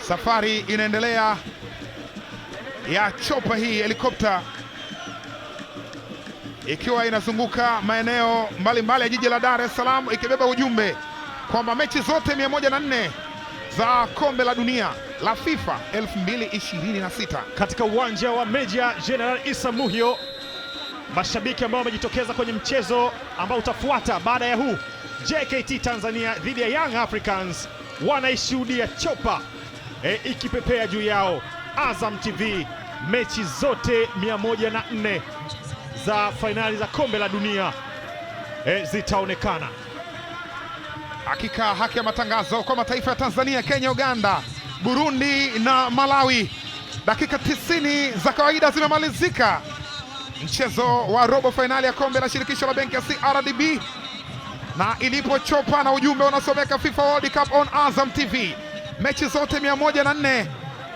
Safari inaendelea ya chopa hii helikopta ikiwa inazunguka maeneo mbalimbali ya jiji la Dar es Salaam, ikibeba ujumbe kwamba mechi zote 104 za kombe la dunia la FIFA 2026 katika uwanja wa Meja General Issa Muhyo, mashabiki ambao wamejitokeza kwenye mchezo ambao utafuata baada ya huu, JKT Tanzania dhidi ya Young Africans, wanaishuhudia chopa ikipepea juu yao. Azam TV, mechi zote 104 za fainali za kombe la dunia zitaonekana. Hakika haki ya matangazo kwa mataifa ya Tanzania, Kenya, Uganda, Burundi na Malawi. Dakika 90 za kawaida zimemalizika. Mchezo wa robo fainali ya kombe la shirikisho la benki ya CRDB, na ilipochopa na ujumbe unasomeka FIFA World Cup on Azam TV, mechi zote 104.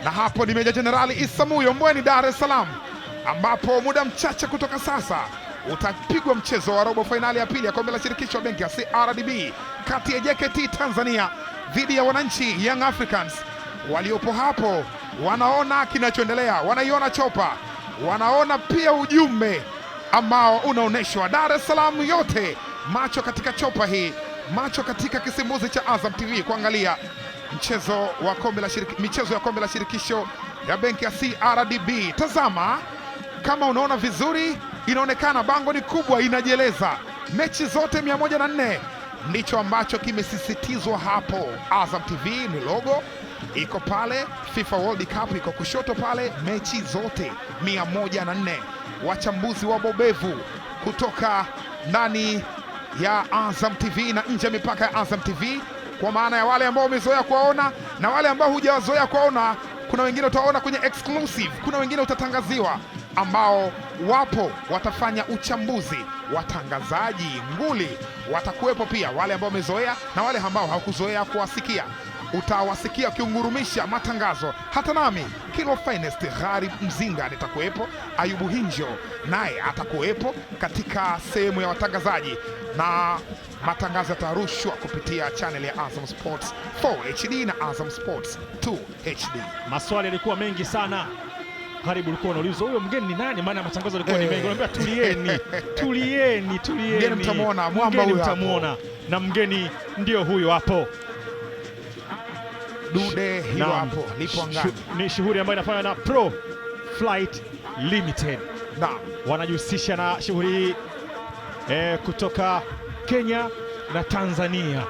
Na hapo ni Meja Jenerali Issa Muhyo, Mbweni, Dar es Salaam, ambapo muda mchache kutoka sasa utapigwa mchezo wa robo fainali ya pili ya kombe la shirikisho la benki ya CRDB kati ya JKT Tanzania dhidi ya wananchi Young Africans. Waliopo hapo wanaona kinachoendelea, wanaiona chopa, wanaona pia ujumbe ambao unaoneshwa. Dar es Salaam yote macho katika chopa hii, macho katika kisimbuzi cha Azam TV kuangalia michezo ya kombe la shirikisho ya benki ya CRDB. Tazama kama unaona vizuri, inaonekana bango ni kubwa, inajieleza mechi zote 104. Ndicho ambacho kimesisitizwa hapo. Azam TV ni logo iko pale, FIFA World Cup iko kushoto pale, mechi zote 104. Wachambuzi wabobevu kutoka ndani ya Azam TV na nje ya mipaka ya Azam TV, kwa maana ya wale ambao wamezoea kuwaona na wale ambao hujawazoea kuwaona. Kuna wengine utaona kwenye exclusive, kuna wengine utatangaziwa, ambao wapo watafanya uchambuzi. Watangazaji nguli watakuwepo pia, wale ambao wamezoea na wale ambao hawakuzoea kuwasikia. Utawasikia kiungurumisha matangazo. Hata nami Kilo Finest Gharib Mzinga nitakuwepo, Ayubu Hinjo naye atakuwepo katika sehemu ya watangazaji, na matangazo yatarushwa kupitia channel ya Azam Sports 4 HD na Azam Sports 2 HD. Maswali yalikuwa mengi sana. Karibu ulikuwa unaulizwa huyo mgeni ni nani, maana matangazo yalikuwa ni mengi. Unaambia tulieni. Mgeni mtamuona, mwamba huyo mtamuona, na mgeni ndio huyo hapo. Dude hilo hapo lipo angani. Ni shughuli ambayo inafanywa na Pro Flight Limited. Na wanajihusisha na shughuli hii kutoka Kenya na Tanzania.